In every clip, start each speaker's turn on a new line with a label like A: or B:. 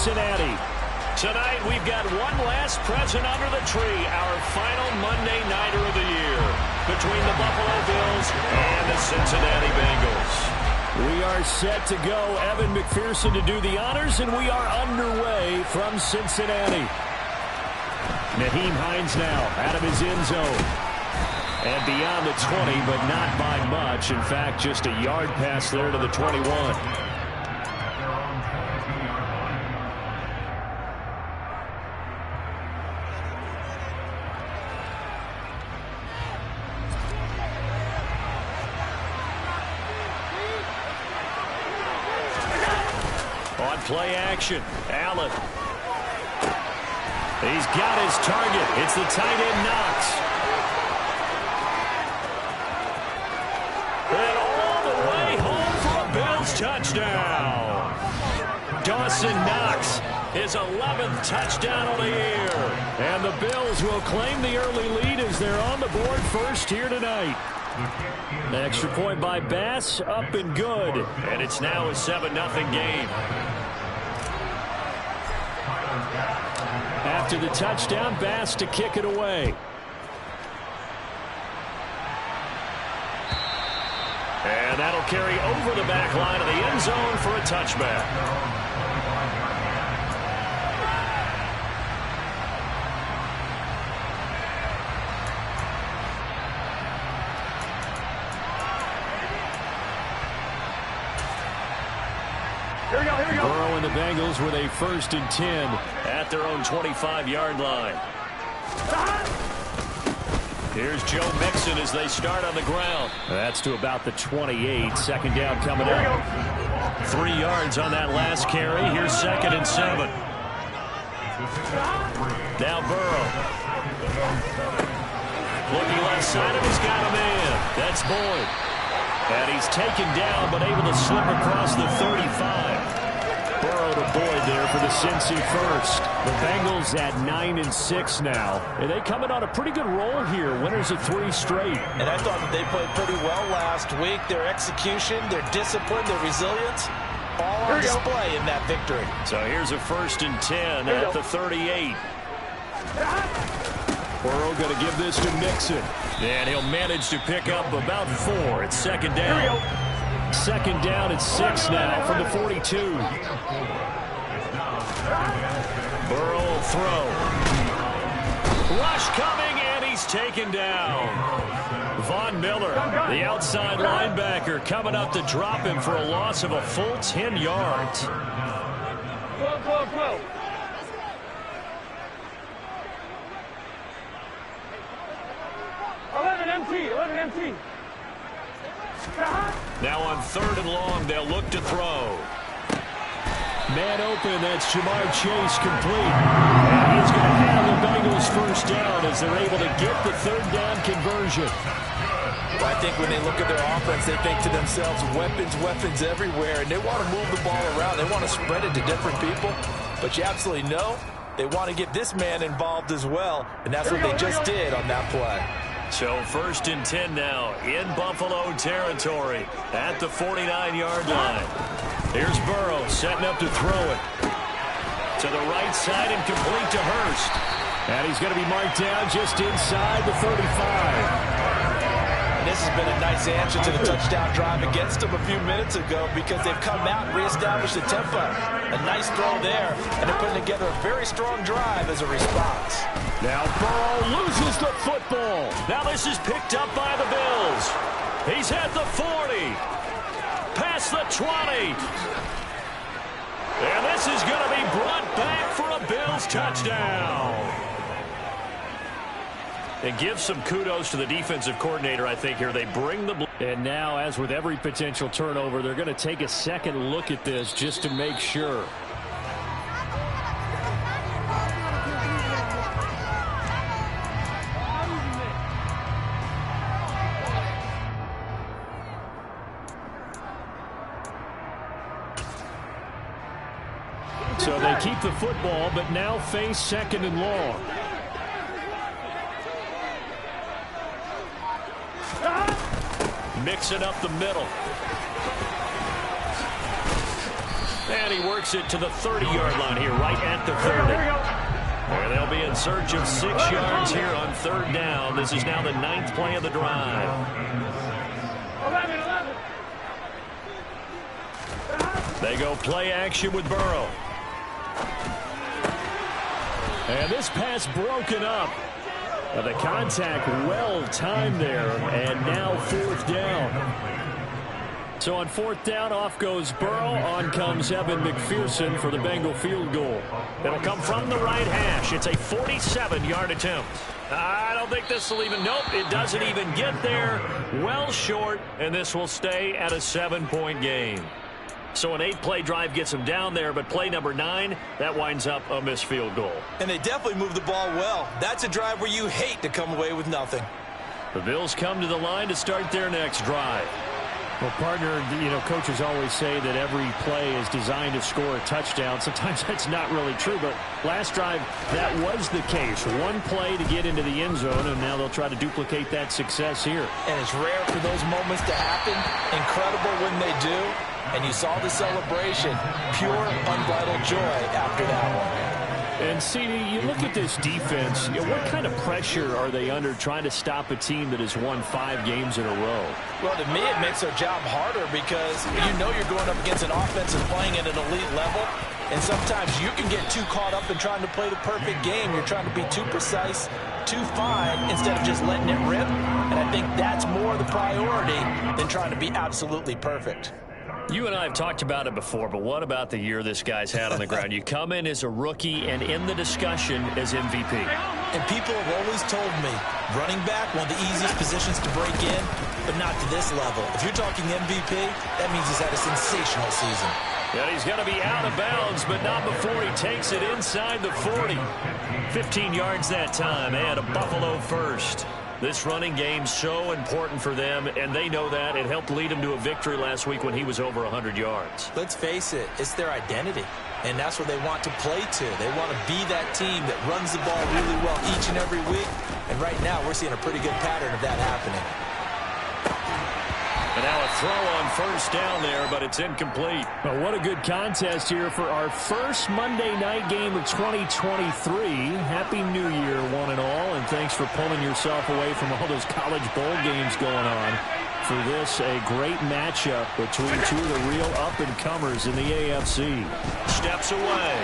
A: Cincinnati.
B: Tonight, we've got one last present under the tree, our final Monday Nighter of the year between the Buffalo Bills and the Cincinnati Bengals.
A: We are set to go. Evan McPherson to do the honors, and we are underway from Cincinnati. Nyheim Hines now out of his end zone. And beyond the 20, but not by much. In fact, just a yard pass there to the 21. On play action, Allen. He's got his target. It's the tight end, Knox. And all the way home for a Bills touchdown. Dawson Knox, his 11th touchdown of the year. And the Bills will claim the early lead as they're on the board first here tonight. The extra point by Bass, up and good.
B: And it's now a 7-0 game.
A: After the touchdown, Bass to kick it away.
B: And that'll carry over the back line of the end zone for a touchback.
A: Here we go. Burrow and the Bengals with a 1st and 10
B: at their own 25-yard line. Here's Joe Mixon as they start on the ground.
A: That's to about the 28. 2nd down coming up.
B: 3 yards on that last carry. Here's 2nd and 7. Now Burrow. Looking left side of, he's got a man. That's Boyd. And he's taken down, but able to slip across the 35. Burrow to Boyd there for the Cincy first. The Bengals at 9-6 now. And they coming on a pretty good roll here. Winners of 3 straight.
C: And I thought that they played pretty well last week. Their execution, their discipline, their resilience, all on display in that victory.
B: So here's a 1st and 10 at the 38.
A: Burrow going to give this to Mixon.
B: And he'll manage to pick up about 4. It's 2nd down.
A: 2nd down at 6 now from the 42.
B: Burrow will throw. Rush coming, and he's taken down. Von Miller, the outside linebacker, coming up to drop him for a loss of a full 10 yards.
D: Go. 11 empty.
B: Now on 3rd and long, they'll look to throw.
A: Man open, that's Jamar Chase complete. And he's going to have the Bengals 1st down as they're able to get the 3rd down conversion.
C: Well, I think when they look at their offense, they think to themselves, weapons everywhere, and they want to move the ball around. They want to spread it to different people. But you absolutely know they want to get this man involved as well, and that's what they just did on that play.
B: So 1st and 10 now in Buffalo territory at the 49-yard line. Here's Burrow setting up to throw it. To the right side and complete to Hurst.
A: And he's going to be marked down just inside the 35.
C: And this has been a nice answer to the touchdown drive against them a few minutes ago because they've come out and reestablished the tempo. A nice throw there, and they're putting together a very strong drive as a response.
A: Now Burrow loses the football.
B: Now this is picked up by the Bills. He's at the 40. Past the 20. And this is going to be brought back for a Bills touchdown. And give some kudos to the defensive coordinator, I think, here. They bring the...
A: And now, as with every potential turnover, they're going to take a second look at this just to make sure. So they keep the football, but now face 2nd and long.
B: Mixing up the middle.
A: And he works it to the 30-yard line here, right at the 30. And they'll be in search of 6 yards here on 3rd down. This is now the 9th play of the drive. They go play action with Burrow. And this pass broken up. The contact well timed there, and now 4th down. So on 4th down, off goes Burrow. On comes Evan McPherson for the Bengal field goal. It'll come from the right hash. It's a 47-yard attempt. I don't think this will even, nope, it doesn't even get there. Well short, and this will stay at a 7-point game. So an 8-play drive gets him down there, but play number 9, that winds up a missed field goal.
C: And they definitely moved the ball well. That's a drive where you hate to come away with nothing.
A: The Bills come to the line to start their next drive.
B: Well, partner, coaches always say that every play is designed to score a touchdown. Sometimes that's not really true, but last drive, that was the case. One play to get into the end zone, and now they'll try to duplicate that success here.
C: And it's rare for those moments to happen. Incredible when they do. And you saw the celebration. Pure, unbridled joy after that one.
B: And, CD, you look at this defense, what kind of pressure are they under trying to stop a team that has won 5 games in a row?
C: Well, to me, it makes their job harder because you're going up against an offense and playing at an elite level. And sometimes you can get too caught up in trying to play the perfect game. You're trying to be too precise, too fine, instead of just letting it rip. And I think that's more the priority than trying to be absolutely perfect.
A: You and I have talked about it before, but what about the year this guy's had on the ground? You come in as a rookie and in the discussion as MVP.
C: And people have always told me, running back, one of the easiest positions to break in, but not to this level. If you're talking MVP, that means he's had a sensational season.
A: And he's going to be out of bounds, but not before he takes it inside the 40. 15 yards that time, and a Buffalo first. This running game's so important for them, and they know that. It helped lead them to a victory last week when he was over 100 yards.
C: Let's face it, it's their identity, and that's what they want to play to. They want to be that team that runs the ball really well each and every week, and right now we're seeing a pretty good pattern of that happening.
A: And now a throw on 1st down there, but it's incomplete.
B: Well, what a good contest here for our first Monday night game of 2023. Happy New Year, one and all, and thanks for pulling yourself away from all those college bowl games going on. For this, a great matchup between two of the real up-and-comers in the AFC.
A: Steps away.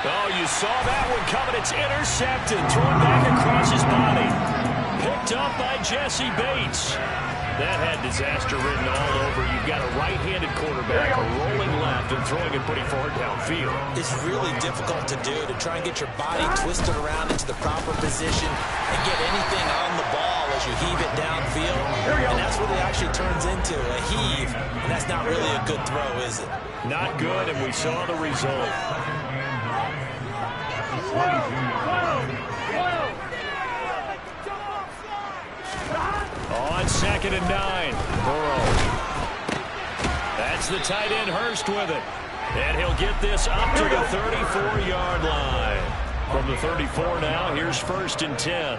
A: Oh, you saw that one coming. It's intercepted. Thrown back across his body. Picked up by Jesse Bates. That had disaster written all over. You've got a right-handed quarterback rolling left and throwing it pretty far downfield.
C: It's really difficult to do, to try and get your body twisted around into the proper position and get anything on the ball as you heave it downfield. And that's what it actually turns into, a heave. And that's not really a good throw, is it?
A: Not good, and we saw the result. On 2nd and 9, Burrow. That's the tight end Hurst with it. And he'll get this up to the 34-yard line. From the 34 now, here's 1st and 10.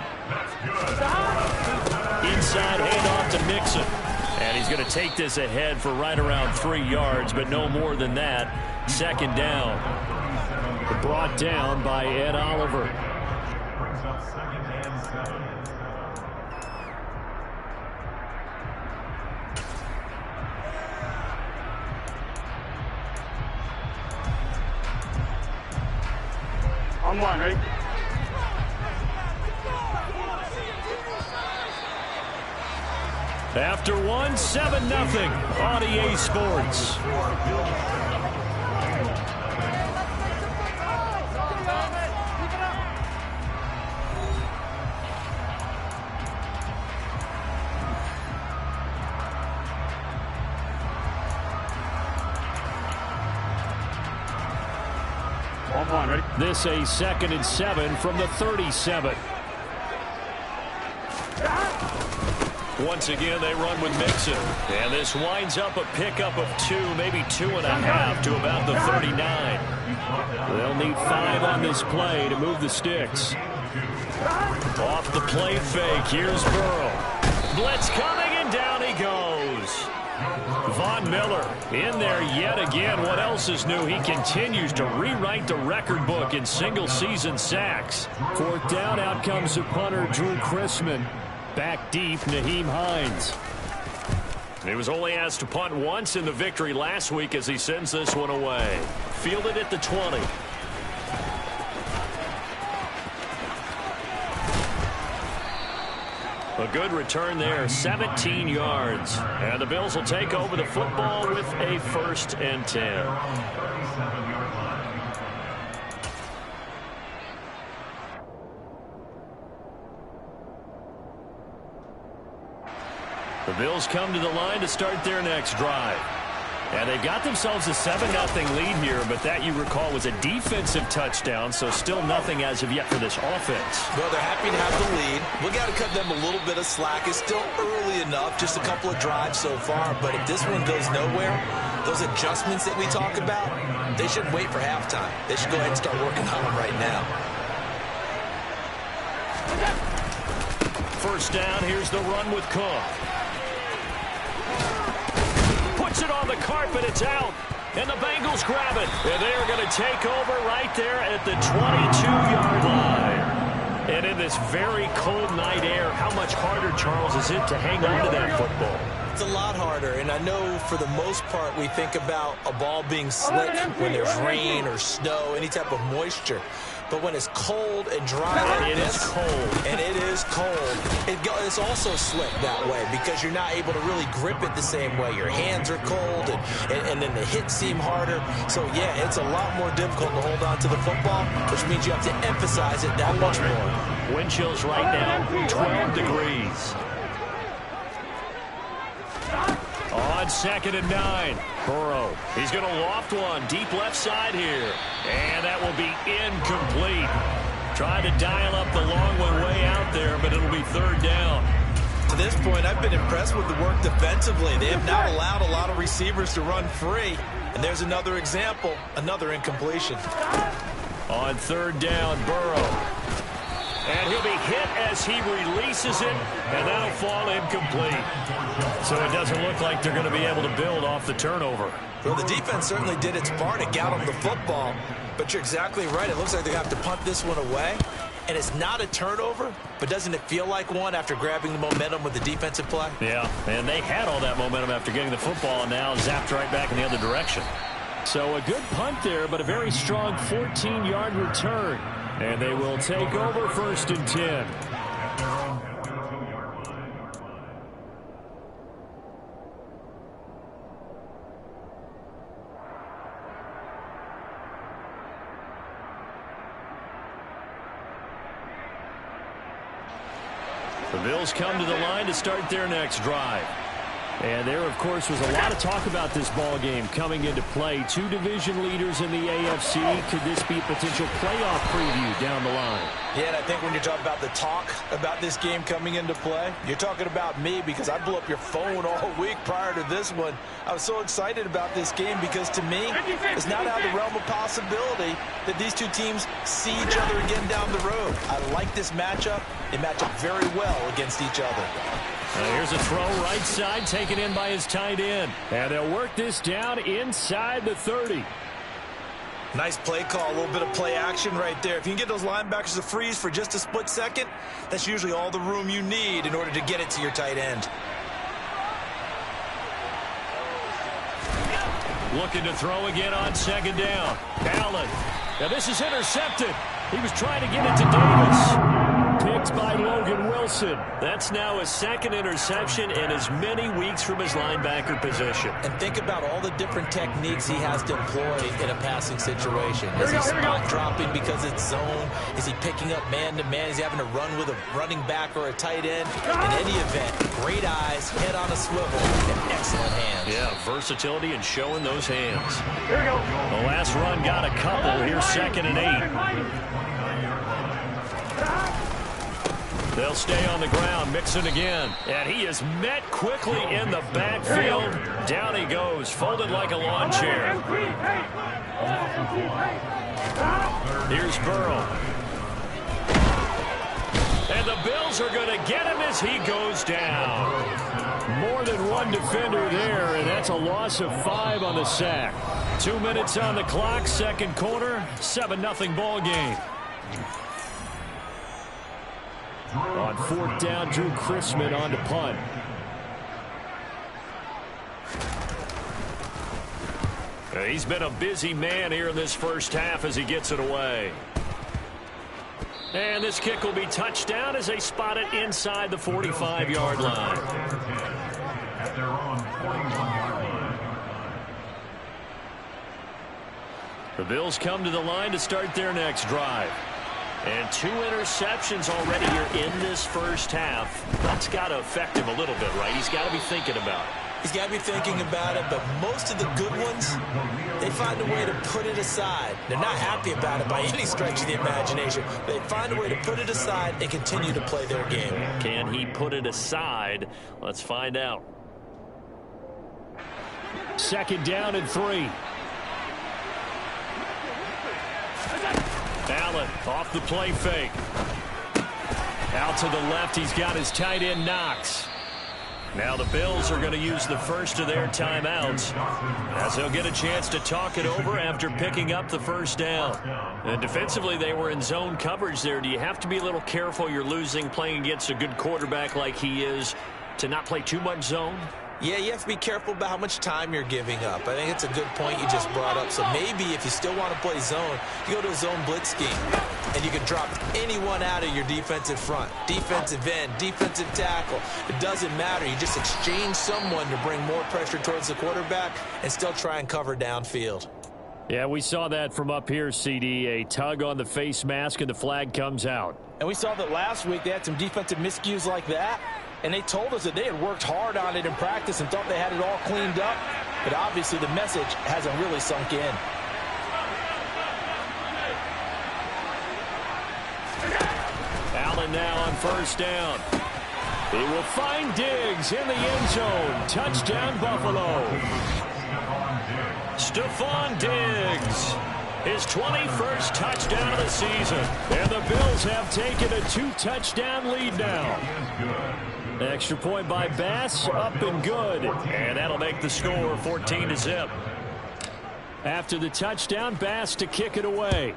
A: Inside handoff to Mixon. And he's going to take this ahead for right around 3 yards, but no more than that. 2nd down. Brought down by Ed Oliver.
D: On 1, ready?
A: After 1, 7-0 on EA Sports. This a 2nd and 7 from the 37. Once again, they run with Mixon. And this winds up a pickup of 2, maybe 2.5 to about the 39. They'll need 5 on this play to move the sticks. Off the play fake, here's Burrow. Blitz coming, and down he goes. Von Miller in there yet again. What else is new? He continues to rewrite the record book in single-season sacks. 4th down, out comes the punter, Drew Chrisman. Back deep, Nyheim Hines. He was only asked to punt once in the victory last week as he sends this one away. Fielded at the 20. A good return there, 17 yards. And the Bills will take over the football with a 1st and 10. The Bills come to the line to start their next drive. And they've got themselves a 7-0 lead here, but that, you recall, was a defensive touchdown, so still nothing as of yet for this offense.
C: Well, they're happy to have the lead. We got to cut them a little bit of slack. It's still early enough, just a couple of drives so far, but if this one goes nowhere, those adjustments that we talk about, they shouldn't wait for halftime. They should go ahead and start working on them right now.
A: 1st down, here's the run with Cook. Puts it on the carpet, it's out, and the Bengals grab it. And they're going to take over right there at the 22-yard line. And in this very cold night air, how much harder, Charles, is it to hang on to that football?
C: It's a lot harder, and I know for the most part we think about a ball being slick when there's rain or snow, any type of moisture. But when it's cold and dry like this, and it is cold, it's also slick that way because you're not able to really grip it the same way. Your hands are cold, and then the hits seem harder. So, yeah, it's a lot more difficult to hold on to the football, which means you have to emphasize it that much more.
A: Wind chills right now, 12 degrees. On 2nd and 9, Burrow. He's going to loft one deep left side here. And that will be incomplete. Trying to dial up the long one way out there, but it'll be 3rd down.
C: To this point, I've been impressed with the work defensively. They have not allowed a lot of receivers to run free. And there's another example, another incompletion.
A: On 3rd down, Burrow. And he'll be hit as he releases it, and that'll fall incomplete. So it doesn't look like they're going to be able to build off the turnover.
C: Well, the defense certainly did its part to get them the football, but you're exactly right. It looks like they have to punt this one away, and it's not a turnover, but doesn't it feel like one after grabbing the momentum with the defensive play?
A: Yeah, and they had all that momentum after getting the football, and now zapped right back in the other direction. So a good punt there, but a very strong 14-yard return. And they will take over 1st and 10. The Bills come to the line to start their next drive. And there, of course, was a lot of talk about this ball game coming into play. 2 division leaders in the AFC. Could this be a potential playoff preview down the line?
C: Yeah, and I think when you're talking about the talk about this game coming into play, you're talking about me because I blew up your phone all week prior to this one. I was so excited about this game because, to me, it's not out of the realm of possibility that these two teams see each other again down the road. I like this matchup. They match up very well against each other.
A: Here's a throw right side, taken in by his tight end. And they'll work this down inside the 30.
C: Nice play call, a little bit of play action right there. If you can get those linebackers to freeze for just a split second, that's usually all the room you need in order to get it to your tight end.
A: Looking to throw again on 2nd down. Allen. Now this is intercepted. He was trying to get it to Davis. Picked by Logan Wilson. That's now his 2nd interception in as many weeks from his linebacker position.
C: And think about all the different techniques he has to employ in a passing situation. Is he spot dropping because it's zone? Is he picking up man-to-man? Is he having to run with a running back or a tight end? In any event, great eyes, head on a swivel, and excellent hands.
A: Yeah, versatility and showing those hands. Here we go. The last run got a couple. Here's 2nd and 8. They'll stay on the ground, Mixon again. And he is met quickly in the backfield. Down he goes, folded like a lawn chair. Here's Burrow. And the Bills are going to get him as he goes down. More than one defender there, and that's a loss of 5 on the sack. 2 minutes on the clock, second quarter, 7-0 ball game. On fourth down, Drew Chrisman on to punt. He's been a busy man here in this first half as he gets it away. And this kick will be touchdown as they spot it inside the 45-yard line.
D: At their own 41-yard line.
A: The Bills come to the line to start their next drive. And 2 interceptions already here in this first half. That's got to affect him a little bit, right? He's got to be thinking about it.
C: He's got to be thinking about it, but most of the good ones, they find a way to put it aside. They're not happy about it by any stretch of the imagination. They find a way to put it aside and continue to play their game.
A: Can he put it aside? Let's find out. Second down and 3. Allen off the play fake. Out to the left, he's got his tight end Knox. Now the Bills are going to use the first of their timeouts as they'll get a chance to talk it over after picking up the first down. And defensively, they were in zone coverage there. Do you have to be a little careful you're losing playing against a good quarterback like he is to not play too much zone?
C: Yeah, you have to be careful about how much time you're giving up. I think it's a good point you just brought up. So maybe if you still want to play zone, you go to a zone blitz scheme, and you can drop anyone out of your defensive front, defensive end, defensive tackle. It doesn't matter. You just exchange someone to bring more pressure towards the quarterback and still try and cover downfield.
A: Yeah, we saw that from up here, CD. A tug on the face mask, and the flag comes out.
E: And we saw that last week they had some defensive miscues like that. And they told us that they had worked hard on it in practice and thought they had it all cleaned up. But obviously the message hasn't really sunk in.
A: Allen now on first down. He will find Diggs in the end zone. Touchdown, Buffalo. Stephon Diggs. His 21st touchdown of the season. And the Bills have taken a 2-touchdown lead now. Extra point by Bass, up and good. And that'll make the score 14-0. After the touchdown, Bass to kick it away.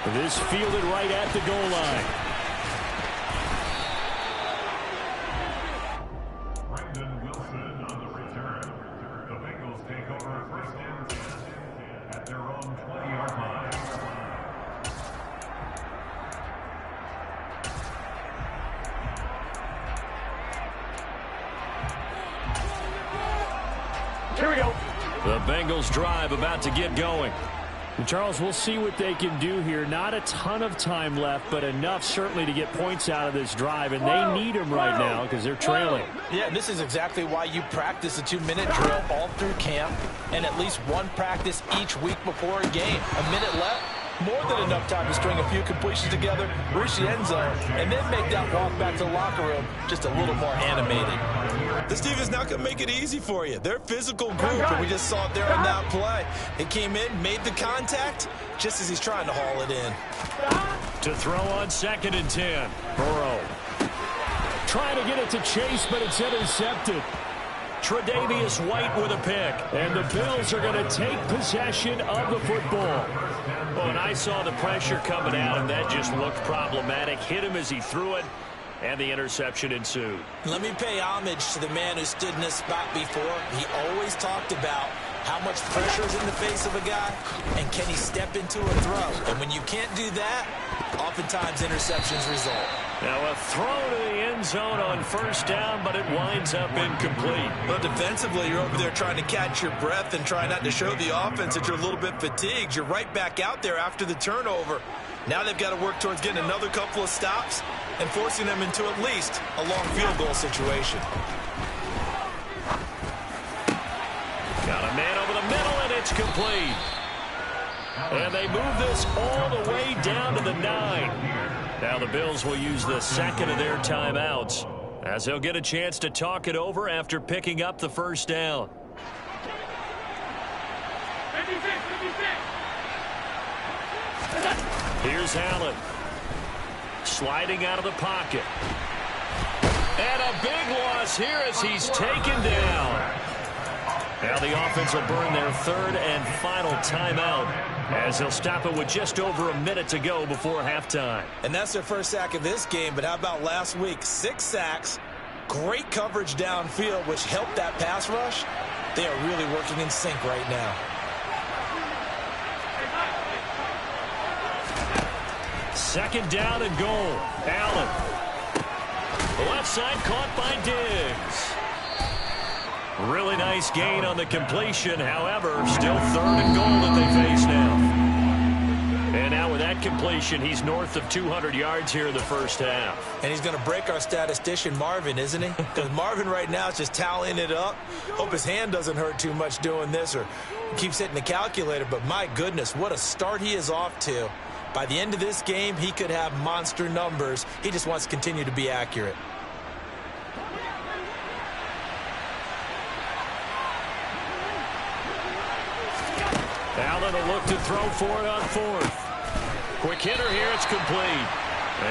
A: This fielded right at the goal line.
D: Brendan Wilson on the return. The Bengals take over first and 10 at their own 20-yard line.
A: Here we go. The Bengals drive about to get going. And Charles, we'll see what they can do here. Not a ton of time left, but enough certainly to get points out of this drive, and they need them right now because they're trailing.
E: Yeah, and this is exactly why you practice a 2-minute drill all through camp and at least one practice each week before a game. A minute left, more than enough time to string a few completions together, reach the end zone, and then make that walk back to the locker room just a little more animated.
C: This defense not going to make it easy for you. They're a physical group, and we just saw it there on that play. He came in, made the contact, just as he's trying to haul it in.
A: To throw on 2nd and 10. Burrow. Trying to get it to Chase, but it's intercepted. Tre'Davious White with a pick. And the Bills are going to take possession of the football. Oh, and I saw the pressure coming out, and that just looked problematic. Hit him as he threw it, and the interception ensued.
C: Let me pay homage to the man who stood in this spot before. He always talked about how much pressure is in the face of a guy, and can he step into a throw? And when you can't do that, oftentimes interceptions result.
A: Now a throw to the end zone on first down, but it winds up incomplete.
C: But defensively, you're over there trying to catch your breath and try not to show the offense that you're a little bit fatigued. You're right back out there after the turnover. Now they've got to work towards getting another couple of stops and forcing them into at least a long field goal situation.
A: Got a man over the middle, and it's complete. And they move this all the way down to the 9. Now the Bills will use the second of their timeouts as they'll get a chance to talk it over after picking up the first down. Here's Allen. Sliding out of the pocket. And a big loss here as he's taken down. Now the offense will burn their third and final timeout as they'll stop it with just over a minute to go before halftime.
E: And that's their first sack of this game, but how about last week? 6 sacks, great coverage downfield, which helped that pass rush. They are really working in sync right now.
A: Second down and goal. Allen. The left side caught by Diggs. Really nice gain on the completion. However, still third and goal that they face now. And now with that completion, he's north of 200 yards here in the first half.
E: And he's going to break our statistician Marvin, isn't he? Because Marvin right now is just tallying it up. Hope his hand doesn't hurt too much doing this or keeps hitting the calculator. But my goodness, what a start he is off to. By the end of this game, he could have monster numbers. He just wants to continue to be accurate.
A: Allen will look to throw for it on fourth. Quick hitter here, it's complete.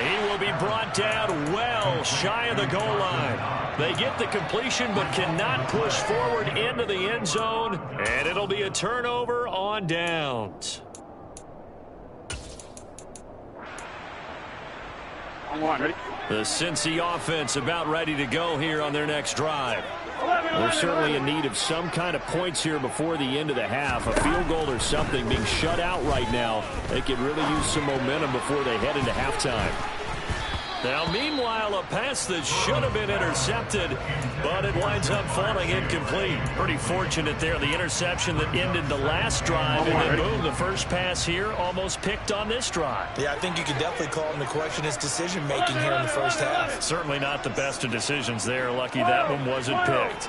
A: He will be brought down well shy of the goal line. They get the completion but cannot push forward into the end zone, and it'll be a turnover on downs. The Cincy offense about ready to go here on their next drive. They're certainly in need of some kind of points here before the end of the half. A field goal or something. Being shut out right now, they could really use some momentum before they head into halftime. Now, meanwhile, a pass that should have been intercepted, but it winds up falling incomplete. Pretty fortunate there. The interception that ended the last drive, and then boom, the first pass here almost picked on this drive.
E: Yeah, I think you could definitely call him to question his decision-making here in the first half.
A: Certainly not the best of decisions there. Lucky that one wasn't picked.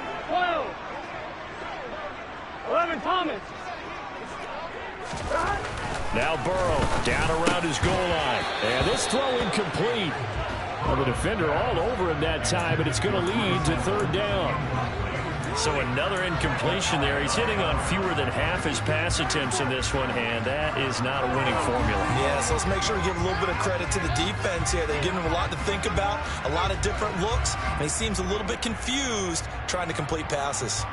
F: 11 Thomas.
A: Now Burrow down around his goal line. And this throw incomplete. Well, the defender all over him that time, but it's going to lead to third down. So another incompletion there. He's hitting on fewer than half his pass attempts in this one, and that is not a winning formula.
E: Yeah, so let's make sure we give a little bit of credit to the defense here. They've given him a lot to think about, a lot of different looks, and he seems a little bit confused trying to complete passes.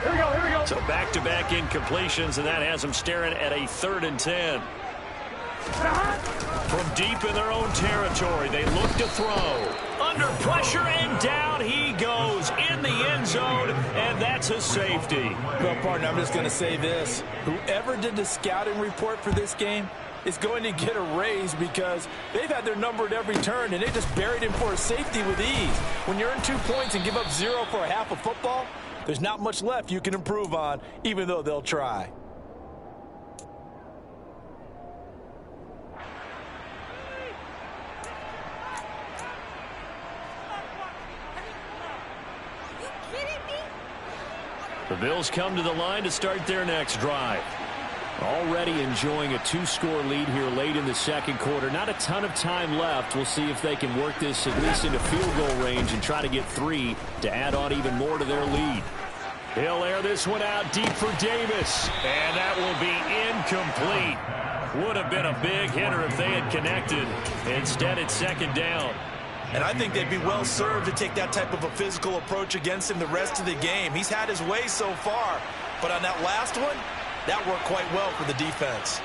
F: Here we go, here we go.
A: So back-to-back incompletions, and that has them staring at a 3rd and 10. From deep in their own territory, they look to throw. Under pressure, and down he goes in the end zone, and that's a safety.
E: Well, partner, I'm just going to say this. Whoever did the scouting report for this game is going to get a raise because they've had their number at every turn, and they just buried him for a safety with ease. When you earn 2 points and give up 0 for a half of football, there's not much left you can improve on, even though they'll try.
A: The Bills come to the line to start their next drive. Already enjoying a 2-score lead here late in the second quarter. Not a ton of time left. We'll see if they can work this at least into field goal range and try to get 3 to add on even more to their lead. He'll air this one out deep for Davis. And that will be incomplete. Would have been a big hitter if they had connected. Instead, it's second down.
E: And I think they'd be well served to take that type of a physical approach against him the rest of the game. He's had his way so far. But on that last one, that worked quite well for the defense.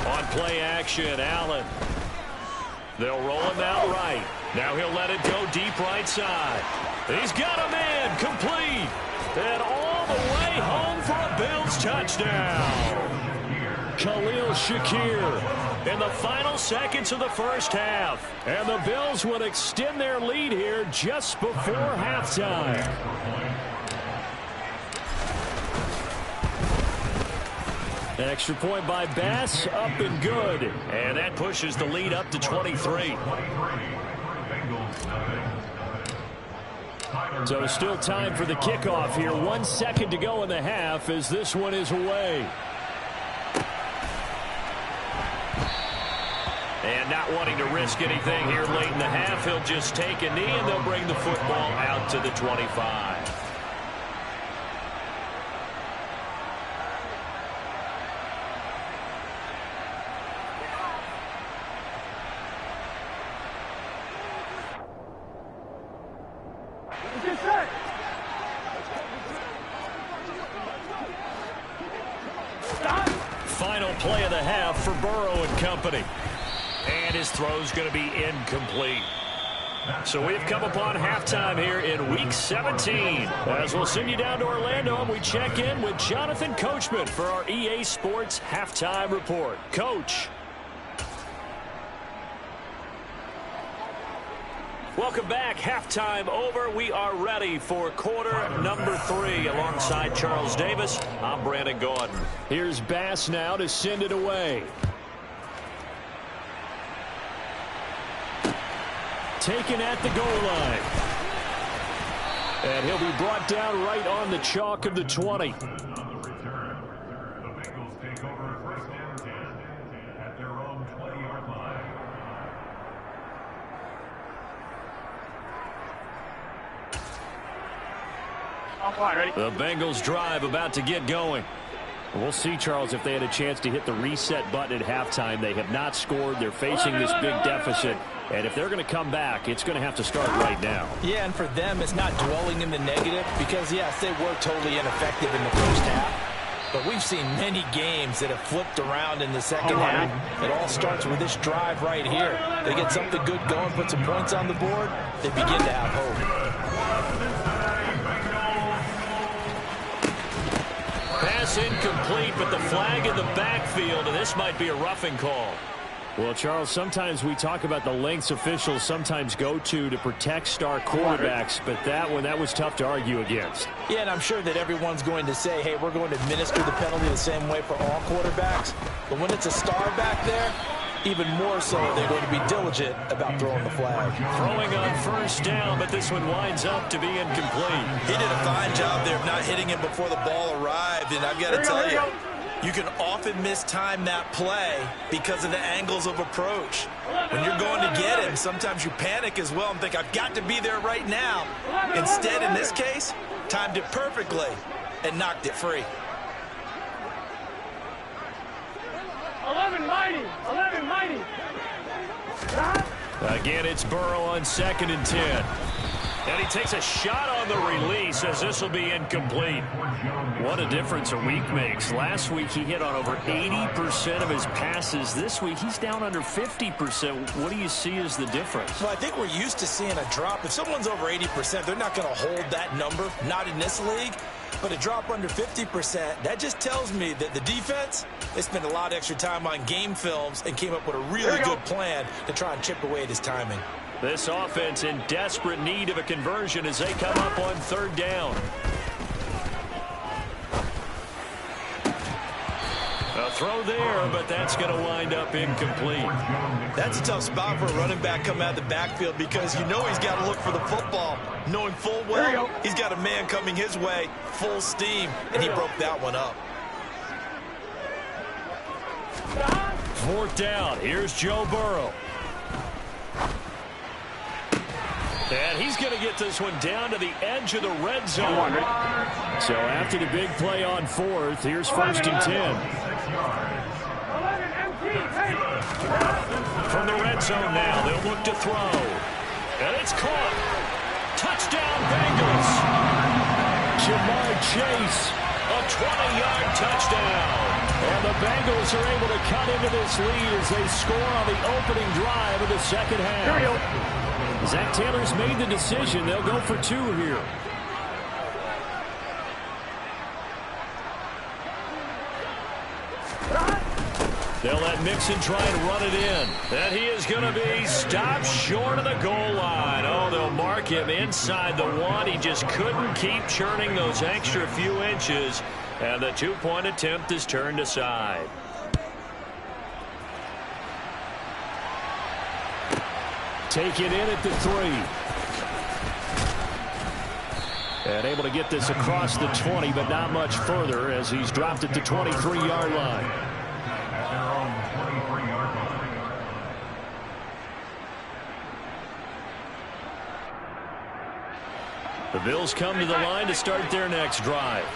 A: On play action, Allen. They'll roll him out right. Now he'll let it go deep right side. He's got a man complete. And all the way home for a Bills touchdown. Khalil Shakir in the final seconds of the first half. And the Bills would extend their lead here just before halftime. Extra point by Bass, up and good. And that pushes the lead up to 23. So still time for the kickoff here. 1 second to go in the half as this one is away. And not wanting to risk anything here late in the half, he'll just take a knee and they'll bring the football out to the 25. final play of the half for Burrow and company. And his throw's going to be incomplete. So we've come upon halftime here in Week 17. As we'll send you down to Orlando, and we check in with Jonathan Coachman for our EA Sports Halftime Report. Coach. Welcome back. Halftime over. We are ready for quarter number 3. Alongside Charles Davis, I'm Brandon Gaudin. Here's Bass now to send it away. Taken at the goal line. And he'll be brought down right on the chalk of the 20.
D: On the return, the Bengals take over first and 10 at their own 20-yard line.
A: The Bengals drive about to get going. We'll see, Charles, if they had a chance to hit the reset button at halftime. They have not scored. They're facing this big deficit. And if they're going to come back, it's going to have to start right now.
E: Yeah, and for them, it's not dwelling in the negative because, yes, they were totally ineffective in the first half. But we've seen many games that have flipped around in the second half. It all starts with this drive right here. They get something good going, put some points on the board, they begin to have hope.
A: Pass incomplete, but the flag in the backfield, and this might be a roughing call. Well, Charles, sometimes we talk about the lengths officials sometimes go to protect star quarterbacks, but that was tough to argue against.
E: Yeah, and I'm sure that everyone's going to say, hey, we're going to administer the penalty the same way for all quarterbacks. But when it's a star back there, even more so they're going to be diligent about throwing the flag.
A: Throwing on first down, but this one winds up to be incomplete.
C: He did a fine job there of not hitting him before the ball arrived, and I've got to tell you, you can often mistime that play because of the angles of approach. When you're going to get him, sometimes you panic as well and think, I've got to be there right now. Instead, in this case, timed it perfectly and knocked it free.
F: 11 mighty. 11 mighty.
A: Again, it's Burrow on 2nd and 10. And he takes a shot on the release as this will be incomplete. What a difference a week makes. Last week he hit on over 80% of his passes. This week he's down under 50%. What do you see as the difference?
E: Well, I think we're used to seeing a drop. If someone's over 80%, they're not going to hold that number, not in this league. But a drop under 50%, that just tells me that the defense, they spent a lot of extra time on game films and came up with a really good plan to try and chip away at his timing.
A: This offense in desperate need of a conversion as they come up on 3rd down. A throw there, but that's going to wind up incomplete.
C: That's a tough spot for a running back coming out of the backfield because you know he's got to look for the football, knowing full well he's got a man coming his way, full steam, and he broke that one up.
A: 4th down. Here's Joe Burrow. And he's going to get this one down to the edge of the red zone. So after the big play on 4th, here's 1st and 10. From the red zone now, they'll look to throw. And it's caught. Touchdown, Bengals. Jamar Chase, a 20-yard touchdown. And the Bengals are able to cut into this lead as they score on the opening drive of the second half. Zach Taylor's made the decision. They'll go for 2 here. They'll let Mixon try and run it in. And he is going to be stopped short of the goal line. Oh, they'll mark him inside the 1. He just couldn't keep churning those extra few inches. And the 2-point attempt is turned aside. Taken in at the 3. And able to get this across the 20, but not much further as he's dropped it to 23-yard line.
D: At their own 23-yard line.
A: The Bills come to the line to start their next drive.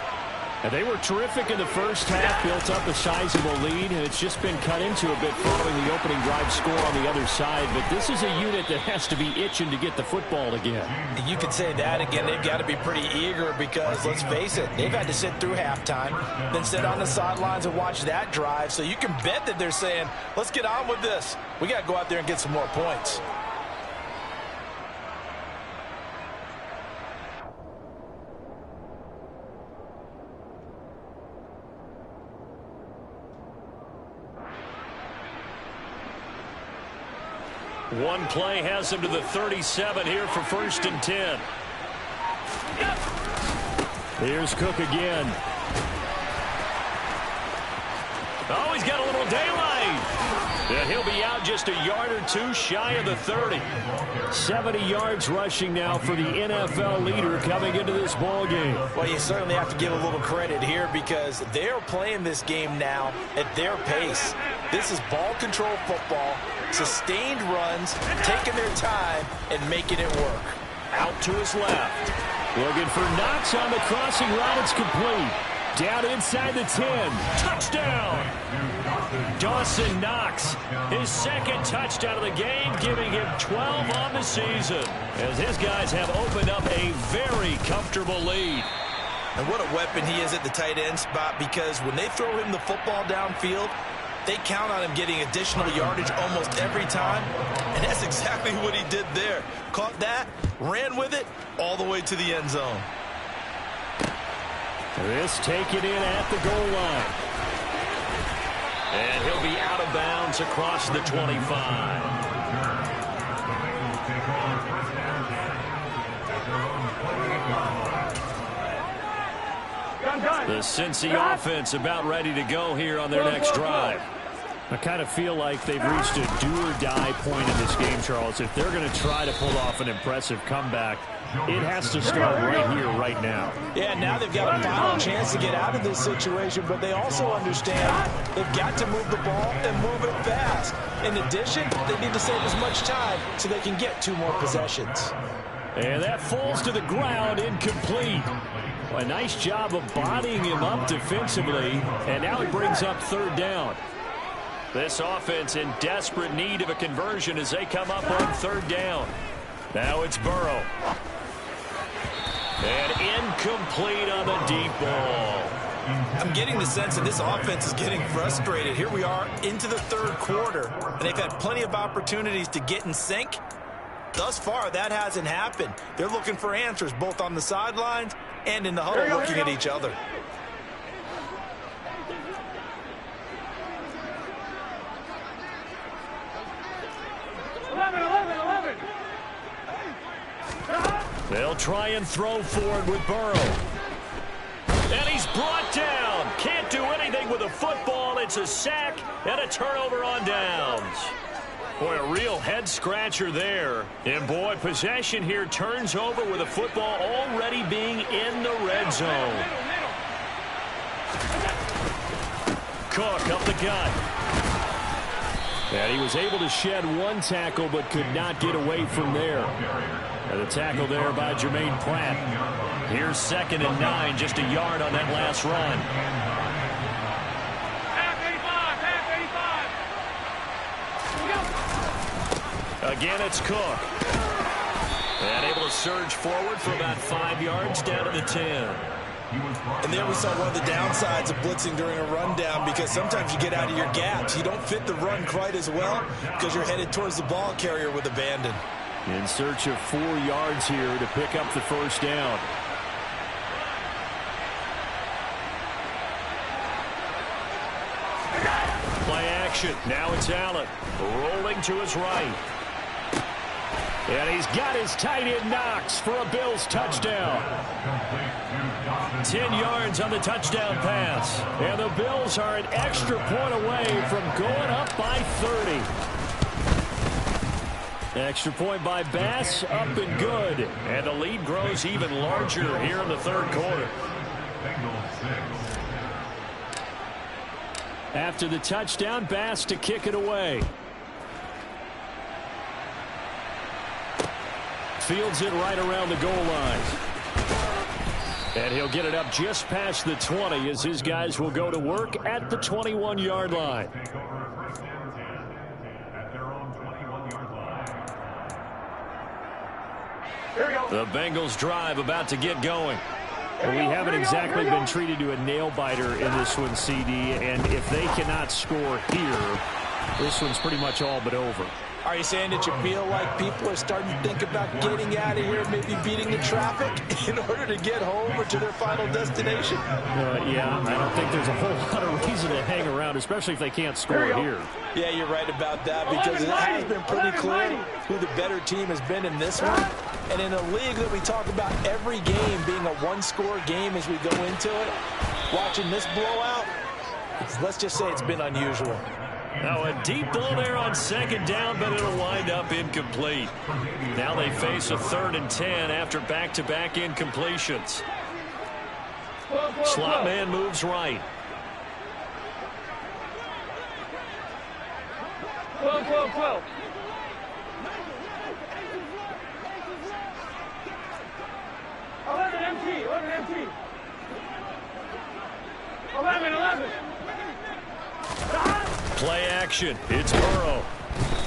A: And they were terrific in the first half, built up a sizable lead, and it's just been cut into a bit following the opening drive score on the other side. But this is a unit that has to be itching to get the football again.
E: You could say that again. They've got to be pretty eager because, let's face it, they've had to sit through halftime, then sit on the sidelines and watch that drive. So you can bet that they're saying, let's get on with this. We got to go out there and get some more points.
A: One play has him to the 37 here for 1st and 10. Here's Cook again. Oh, he's got a little daylight. And he'll be out just a yard or two shy of the 30. 70 yards rushing now for the NFL leader coming into this ball game.
E: Well, you certainly have to give a little credit here because they're playing this game now at their pace. This is ball control football, sustained runs, taking their time, and making it work.
A: Out to his left. Looking for Knox on the crossing route. It's complete. Down inside the 10. Touchdown! Dawson Knox, his second touchdown of the game, giving him 12 on the season, as his guys have opened up a very comfortable lead.
E: And what a weapon he is at the tight end spot, because when they throw him the football downfield, they count on him getting additional yardage almost every time, and that's exactly what he did there. Caught that, ran with it, all the way to the end zone.
A: This taken in at the goal line. And he'll be out of bounds across the 25. The Cincy offense about ready to go here on their next drive. I kind of feel like they've reached a do-or-die point in this game, Charles. If they're going to try to pull off an impressive comeback, it has to start right here, right now.
E: Yeah, now they've got a final chance to get out of this situation, but they also understand they've got to move the ball and move it fast. In addition, they need to save as much time so they can get 2 more possessions.
A: And that falls to the ground, incomplete. A nice job of bodying him up defensively, and now he brings up 3rd down. This offense in desperate need of a conversion as they come up on 3rd down. Now it's Burrow. And incomplete on the deep ball.
E: I'm getting the sense that this offense is getting frustrated. Here we are into the 3rd quarter, and they've had plenty of opportunities to get in sync. Thus far, that hasn't happened. They're looking for answers both on the sidelines and in the huddle looking at each other.
A: They'll try and throw forward with Burrow. And he's brought down. Can't do anything with a football. It's a sack and a turnover on downs. Boy, a real head-scratcher there. And, boy, possession here turns over with a football already being in the red zone. Cook up the gut. And he was able to shed 1 tackle but could not get away from there. And the tackle there by Jermaine Pratt. Here's 2nd and 9, just a yard on that last run. Again, it's Cook. And able to surge forward for about 5 yards down to the 10.
E: And there we saw one of the downsides of blitzing during a rundown, because sometimes you get out of your gaps. You don't fit the run quite as well because you're headed towards the ball carrier with abandon.
A: In search of 4 yards here to pick up the 1st down. Play action. Now it's Allen. Rolling to his right. And he's got his tight end Knox for a Bills touchdown. 10 yards on the touchdown pass. And the Bills are an extra point away from going up by 30. Extra point by Bass, up and good. And the lead grows even larger here in the 3rd quarter. After the touchdown, Bass to kick it away. Fields it right around the goal line. And he'll get it up just past the 20 as his guys will go to work at the 21-yard line.
D: Take over first and 10 at their own 21-yard line.
F: Here we go.
A: The Bengals drive about to get going. Well, we haven't exactly been treated to a nail-biter in this one, CD, and if they cannot score here, this one's pretty much all but over.
E: Are you saying that you feel like people are starting to think about getting out of here, maybe beating the traffic in order to get home or to their final destination?
A: Yeah, I don't think there's a whole lot of reason to hang around, especially if they can't score here.
E: Yeah, you're right about that, because it has been pretty clear who the better team has been in this one. And in a league that we talk about every game being a one-score game as we go into it, watching this blowout, let's just say it's been unusual.
A: Now a deep ball there on second down, but it'll wind up incomplete. Now they face a 3rd and 10 after back-to-back incompletions. Slot man moves right.
F: 12. 11 empty. 11.
A: Play action. It's Burrow.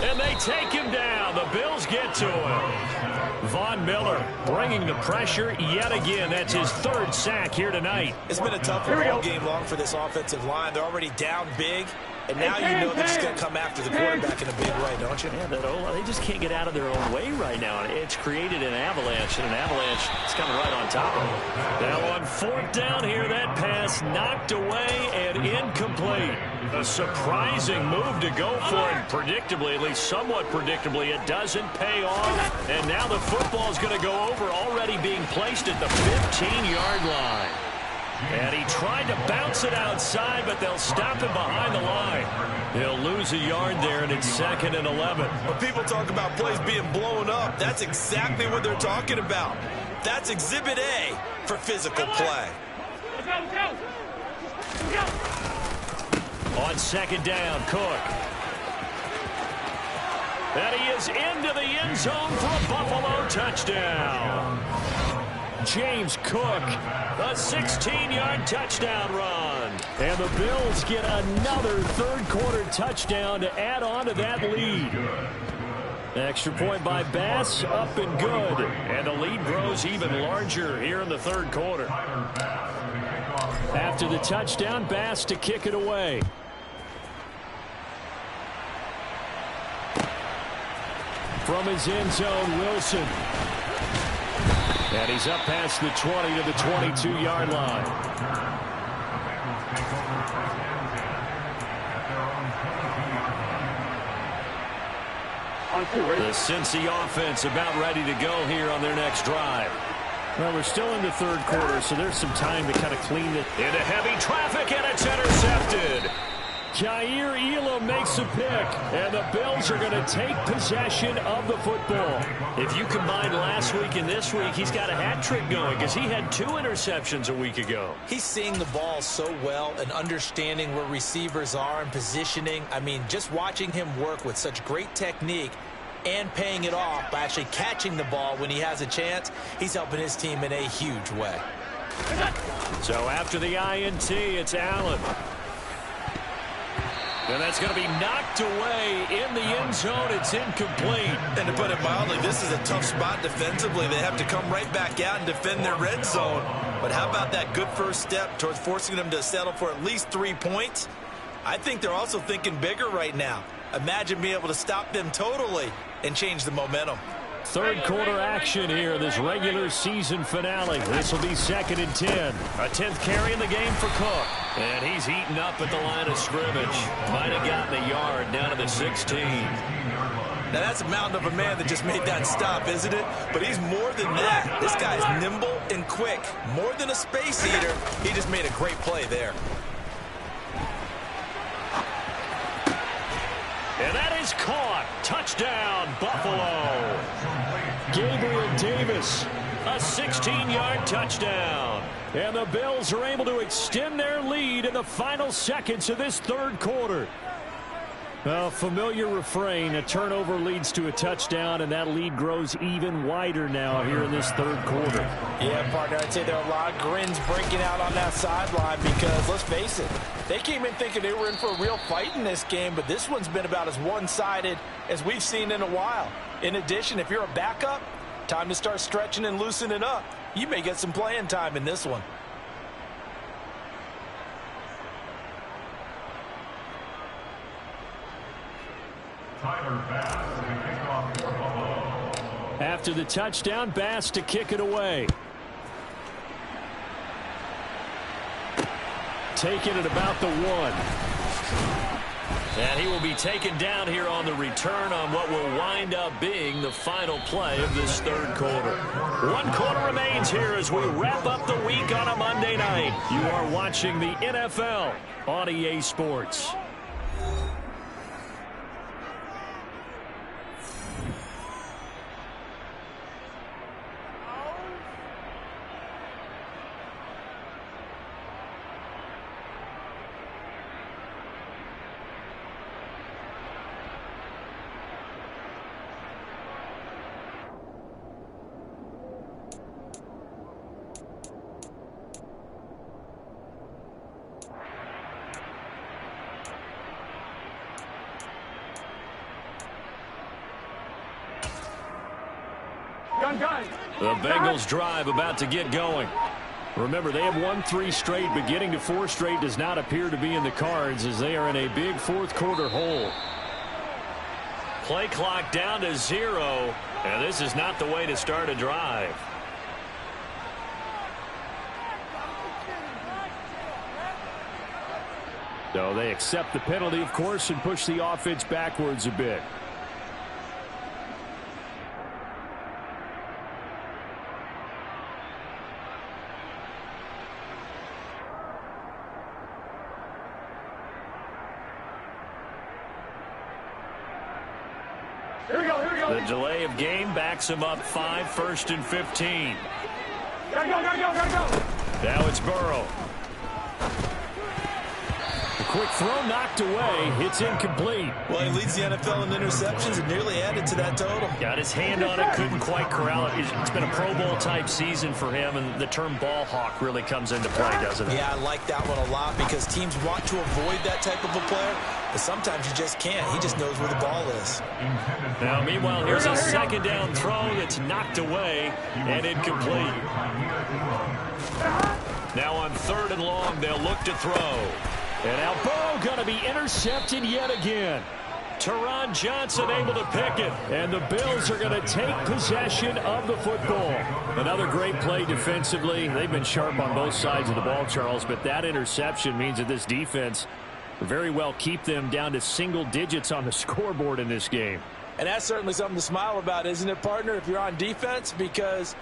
A: And they take him down. The Bills get to him. Von Miller bringing the pressure yet again. That's his 3rd sack here tonight.
C: It's been a tough one all game long for this offensive line. They're already down big, and now you know they're just going to come after the quarterback in a big way, don't you?
A: Yeah, they just can't get out of their own way right now. And it's created an avalanche, and an avalanche is coming right on top of them. Now on 4th down here, that pass knocked away and incomplete. A surprising move to go for it. Predictably, at least somewhat predictably, it doesn't pay off. And now the football is going to go over, already being placed at the 15-yard line. And he tried to bounce it outside, but they'll stop him behind the line. He'll lose a yard there, and it's 2nd and 11.
C: When people talk about plays being blown up, that's exactly what they're talking about. That's Exhibit A for physical play.
F: Let's go.
A: On 2nd down, Cook. And he is into the end zone for a Buffalo touchdown. James Cook, a 16-yard touchdown run. And the Bills get another 3rd-quarter touchdown to add on to that lead. Extra point by Bass, up and good. And the lead grows even larger here in the 3rd quarter. After the touchdown, Bass to kick it away. From his end zone, Wilson. And he's up past the 20 to the 22-yard line. The Cincy offense about ready to go here on their next drive. Well, we're still in the 3rd quarter, so there's some time to kind of clean it. Into heavy traffic, and it's intercepted. Jair Elam makes a pick, and the Bills are going to take possession of the football. If you combine last week and this week, he's got a hat trick going because he had 2 interceptions a week ago.
E: He's seeing the ball so well and understanding where receivers are and positioning. I mean, just watching him work with such great technique and paying it off by actually catching the ball when he has a chance, he's helping his team in a huge way.
A: So after the INT, it's Allen. And that's going to be knocked away in the end zone. It's incomplete.
C: And to put it mildly, this is a tough spot defensively. They have to come right back out and defend their red zone. But how about that good first step towards forcing them to settle for at least 3 points? I think they're also thinking bigger right now. Imagine being able to stop them totally and change the momentum.
A: 3rd quarter action here, this regular season finale. This will be 2nd and 10. A 10th carry in the game for Cook. And he's eaten up at the line of scrimmage. Might have gotten a yard down to the 16.
C: Now that's a mountain of a man that just made that stop, isn't it? But he's more than that. This guy's nimble and quick. More than a space eater. He just made a great play there.
A: And that is caught. Touchdown, Buffalo. Gabriel Davis, a 16-yard touchdown. And the Bills are able to extend their lead in the final seconds of this 3rd quarter. Well, familiar refrain, a turnover leads to a touchdown, and that lead grows even wider now here in this third quarter.
E: Yeah, partner, I'd say there are a lot of grins breaking out on that sideline because, let's face it, they came in thinking they were in for a real fight in this game, but this one's been about as one-sided as we've seen in a while. In addition, if you're a backup, time to start stretching and loosening up. You may get some playing time in this one.
A: After the touchdown, Bass to kick it away. Taking it about the 1.
B: And he will be taken down here on the return on what will wind up being the final play of this third quarter.
A: 1 quarter remains here as we wrap up the week on a Monday night. You are watching the NFL on EA Sports.
B: The Bengals drive about to get going.
A: Remember, they have won 3 straight, but getting to 4 straight does not appear to be in the cards as they are in a big fourth quarter hole.
B: Play clock down to 0, and this is not the way to start a drive.
A: So they accept the penalty, of course, and push the offense backwards a bit.
B: The delay of game backs him up 5, 1st and 15.
F: Gotta go.
B: Now it's Burrow.
A: The quick throw knocked away. It's incomplete.
E: Well, he leads the NFL in interceptions and nearly added to that total.
B: Got his hand on it, couldn't quite corral it. It's been a Pro Bowl type season for him, and the term ball hawk really comes into play, doesn't it?
E: Yeah, I like that one a lot because teams want to avoid that type of a player, but sometimes you just can't. He just knows where the ball is.
B: Now, meanwhile, here's a second down throw that's knocked away and incomplete. Now on 3rd and long, they'll look to throw.
A: And now Burrow going to be intercepted yet again.
B: Teron Johnson able to pick it.
A: And the Bills are going to take possession of the football. Another great play defensively. They've been sharp on both sides of the ball, Charles, but that interception means that this defense very well keep them down to single digits on the scoreboard in this game.
E: And that's certainly something to smile about, isn't it, partner, if you're on defense? Because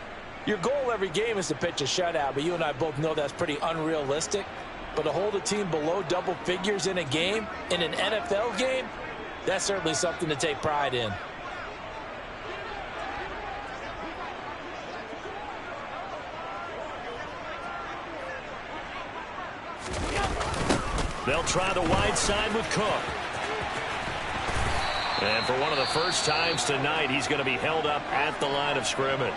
E: your goal every game is to pitch a shutout, but you and I both know that's pretty unrealistic. But to hold a team below double figures in a game, in an NFL game, that's certainly something to take pride in.
B: They'll try the wide side with Cook. And for one of the first times tonight, he's going to be held up at the line of scrimmage.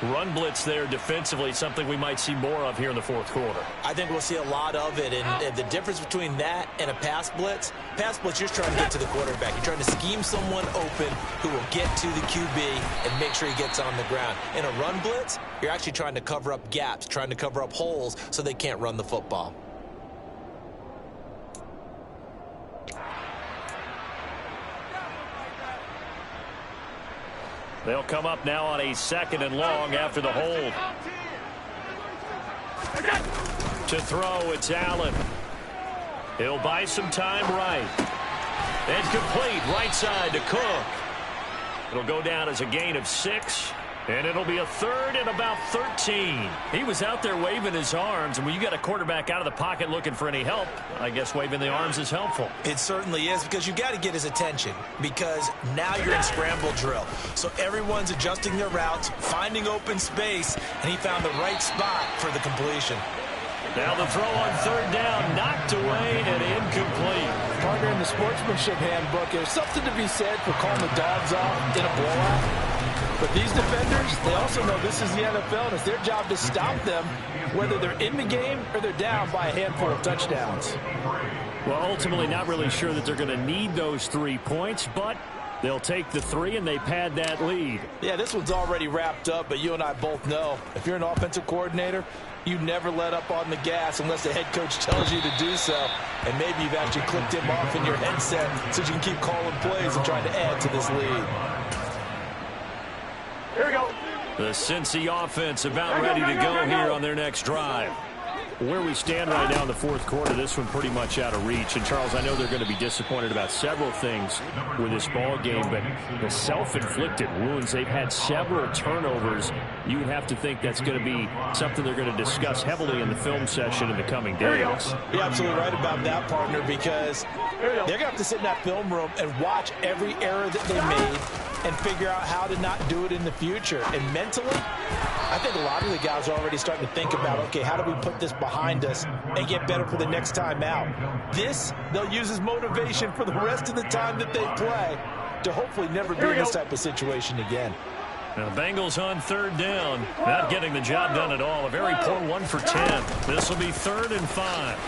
B: Run blitz there defensively, something we might see more of here in the fourth quarter.
E: I think we'll see a lot of it, and the difference between that and a pass blitz, you're trying to get to the quarterback. You're trying to scheme someone open who will get to the QB and make sure he gets on the ground. In a run blitz, you're actually trying to cover up gaps, trying to cover up holes so they can't run the football.
B: They'll come up now on a 2nd and long after the hold. To throw, it's Allen. He'll buy some time right. And complete, right side to Cook. It'll go down as a gain of 6. And it'll be a 3rd and about 13.
A: He was out there waving his arms, and when you got a quarterback out of the pocket looking for any help, I guess waving the arms is helpful.
E: It certainly is, because you've got to get his attention, because now you're in scramble drill. So everyone's adjusting their routes, finding open space, and he found the right spot for the completion.
A: Now the throw on third down, knocked away and incomplete.
E: Partner, in the sportsmanship handbook, there's something to be said for calling the dogs off in a blowout. But these defenders, they also know this is the NFL, and it's their job to stop them, whether they're in the game or they're down by a handful of touchdowns.
A: Well, ultimately not really sure that they're going to need those 3 points, but they'll take the 3 and they pad that lead.
E: Yeah, this one's already wrapped up, but you and I both know if you're an offensive coordinator, you never let up on the gas unless the head coach tells you to do so. And maybe you've actually clicked him off in your headset so you can keep calling plays and trying to add to this lead.
F: Here we go.
A: The Cincy offense about ready to go here on their next drive. Where we stand right now in the fourth quarter, this one pretty much out of reach. And, Charles, I know they're going to be disappointed about several things with this ball game, but the self-inflicted wounds, they've had several turnovers. You would have to think that's going to be something they're going to discuss heavily in the film session in the coming days.
E: You're absolutely right about that, partner, because they're going to have to sit in that film room and watch every error that they made and figure out how to not do it in the future. And mentally, I think a lot of the guys are already starting to think about, okay, how do we put this behind us and get better for the next time out? This, they'll use as motivation for the rest of the time that they play to hopefully never be in this type of situation again.
A: Now, the Bengals on third down, not getting the job done at all. A very poor 1 for 10. This will be 3rd and 5.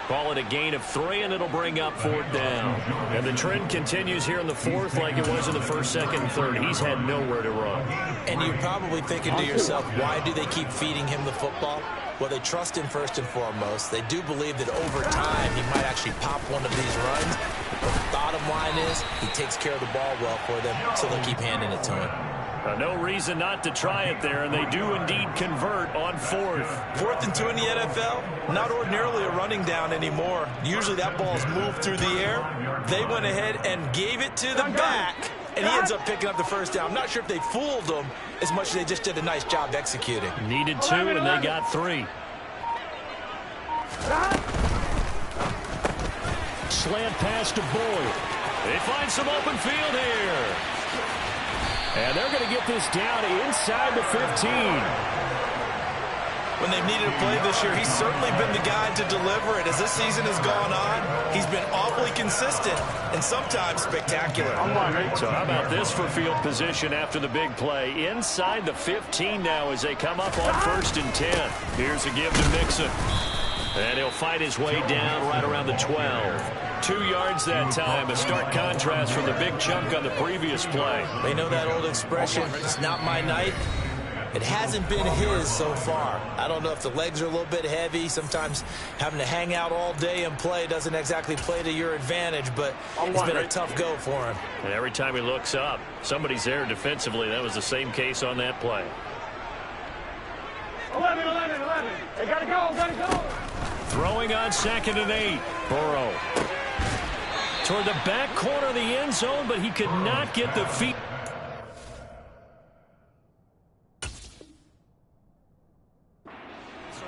A: Call it a gain of 3, and it'll bring up 4th down. And the trend continues here in the fourth like it was in the first, second, and third. He's had nowhere to run.
E: And you're probably thinking to yourself, why do they keep feeding him the football? Well, they trust him first and foremost. They do believe that over time he might actually pop one of these runs. But the bottom line is he takes care of the ball well for them, so they'll keep handing it to him.
A: No reason not to try it there, and they do indeed convert on 4th.
E: 4th and 2 in the NFL, not ordinarily a running down anymore. Usually that ball's moved through the air. They went ahead and gave it to the back, and he ends up picking up the first down. I'm not sure if they fooled him as much as they just did a nice job executing.
A: Needed 2, and they got 3. Slant pass to Boyd. They find some open field here. And they're going to get this down inside the 15.
E: When they've needed a play this year, he's certainly been the guy to deliver it. As this season has gone on, he's been awfully consistent and sometimes spectacular.
A: So how about this for field position after the big play? Inside the 15 now as they come up on 1st and 10. Here's a give to Mixon. And he'll fight his way down right around the 12. 2 yards that time, a stark contrast from the big chunk on the previous play.
E: They know that old expression, it's not my night. It hasn't been his so far. I don't know if the legs are a little bit heavy. Sometimes having to hang out all day and play doesn't exactly play to your advantage, but it's been a tough go for him.
A: And every time he looks up, somebody's there defensively. That was the same case on that play.
F: 11. They gotta go.
A: Throwing on 2nd and 8. Burrow toward the back corner of the end zone, but he could not get the feet.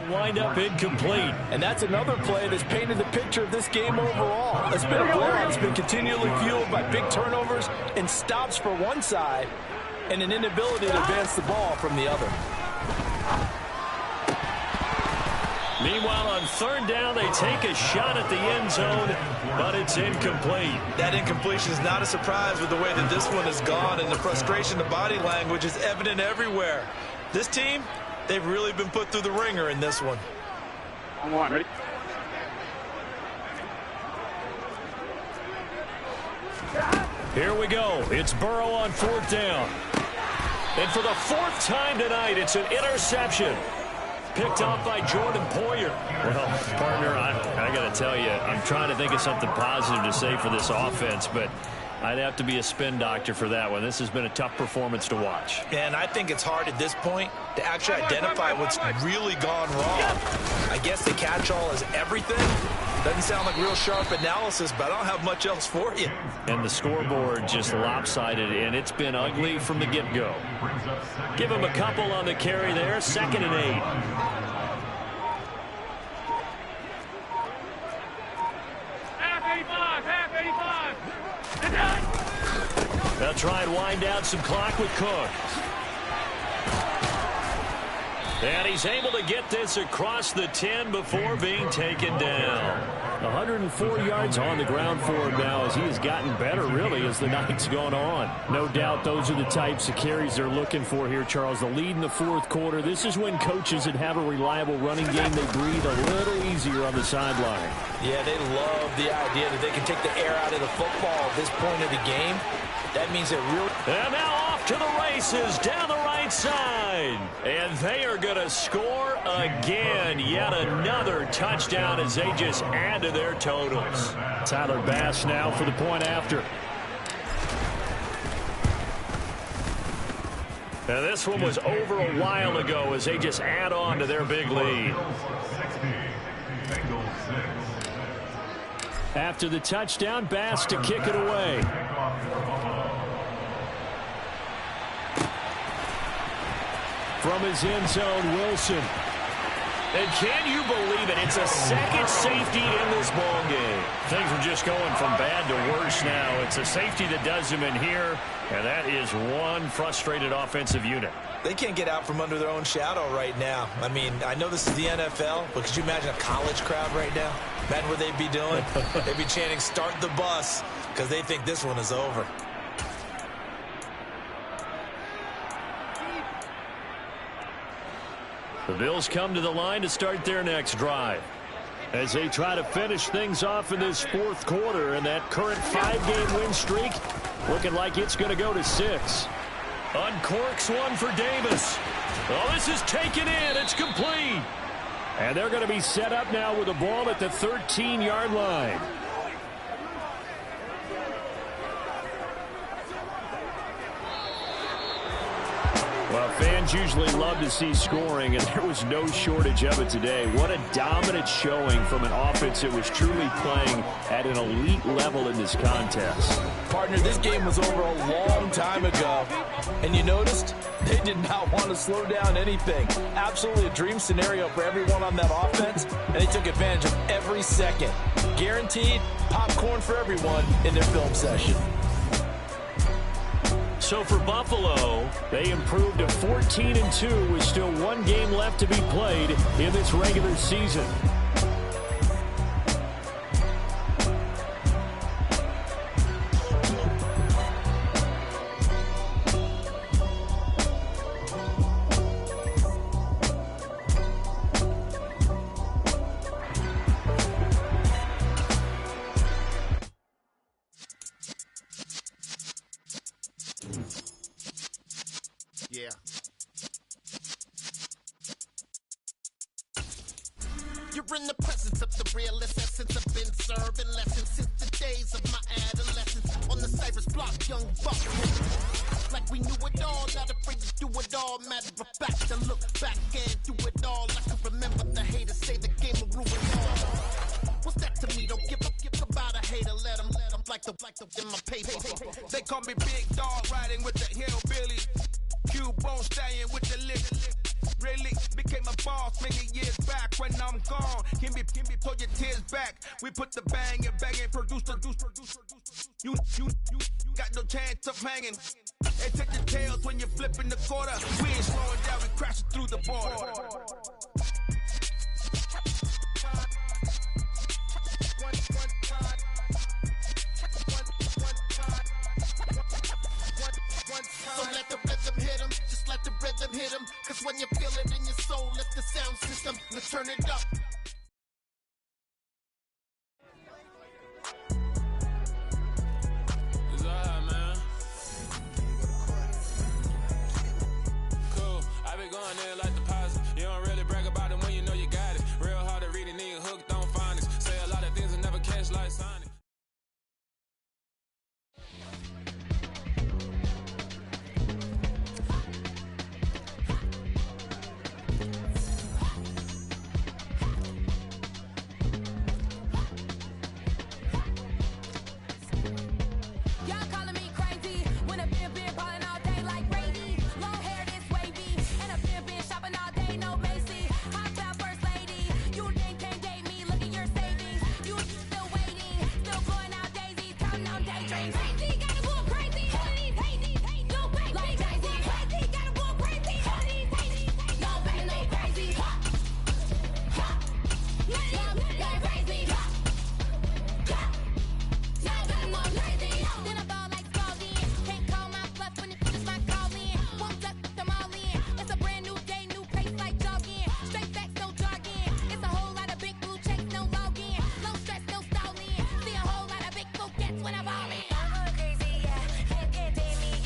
A: Wind up incomplete.
E: And that's another play that's painted the picture of this game overall. It's been a blowout. It's been continually fueled by big turnovers and stops for one side and an inability to advance the ball from the other.
A: Meanwhile, on 3rd down, they take a shot at the end zone, but it's incomplete.
E: That incompletion is not a surprise with the way that this one has gone, and the frustration, the body language is evident everywhere. This team, they've really been put through the ringer in this one.
F: Ready?
A: Here we go. It's Burrow on 4th down. And for the 4th time tonight, it's an interception. Picked off by Jordan Poyer. Well, partner, I got to tell you, I'm trying to think of something positive to say for this offense, but I'd have to be a spin doctor for that one. This has been a tough performance to watch.
E: And I think it's hard at this point to actually identify what's really gone wrong. I guess the catch-all is everything. Doesn't sound like real sharp analysis, but I don't have much else for you.
A: And the scoreboard just lopsided, and it's been ugly from the get-go. Give him a couple on the carry there, 2nd and 8. They'll try and wind down some clock with Cook. And he's able to get this across the 10 before being taken down.
B: 104 yards on the ground for him now as he has gotten better, really, as the night's gone on. No doubt those are the types of carries they're looking for here, Charles. The lead in the fourth quarter. This is when coaches that have a reliable running game, they breathe a little easier on the sideline.
E: Yeah, they love the idea that they can take the air out of the football at this point of the game. That means it really...
A: And now off to the races down the right side. And they are going to score again. Yet another touchdown as they just add to their totals.
B: Tyler Bass now for the point after.
A: And this one was over a while ago as they just add on to their big lead.
B: After the touchdown, Bass to kick it away. From his end zone, Wilson.
A: And can you believe it? It's a second safety in this ball game.
B: Things are just going from bad to worse now. It's a safety that does them in here, and that is one frustrated offensive unit.
E: They can't get out from under their own shadow right now. I mean, I know this is the NFL, but could you imagine a college crowd right now? Imagine what they'd be doing. They'd be chanting, "Start the bus," because they think this one is over.
B: The Bills come to the line to start their next drive as they try to finish things off in this fourth quarter, and that current 5-game win streak looking like it's going to go to 6.
A: Uncorks one for Davis. Oh, this is taken in. It's complete.
B: And they're going to be set up now with the ball at the 13-yard line. Well, fans usually love to see scoring, and there was no shortage of it today. What a dominant showing from an offense that was truly playing at an elite level in this contest.
E: Partner, this game was over a long time ago, and you noticed they did not want to slow down anything. Absolutely a dream scenario for everyone on that offense, and they took advantage of every second. Guaranteed popcorn for everyone in their film session.
B: So for Buffalo, they improved to 14-2 with still one game left to be played in this regular season.
G: Yeah. You're in the presence of the realest essence. I've been serving lessons since the days of my adolescence. On the Cypress block, young buck. Like we knew it all, not afraid to do it all. Matter of fact, to look back and do it all. I can remember the haters say the game will ruin all. What's that to me? Don't give about a hater. Let them like the in my paper.
H: They call me Big Dog, riding with the hillbilly. Q-Bone staying with the lick. Really became a boss many years back. When I'm gone, can be pull your tears back. We put the bang and produce. You got no chance of hanging. They take the tails when you're flipping the quarter. We ain't slowing down, we crashing through the border.
G: So let the rhythm hit him, just let the rhythm hit him. Cause when you feel it in your soul, let the sound system, let's turn it up.
H: It's alright, man. Cool, I been going there like the posse. You don't really brag about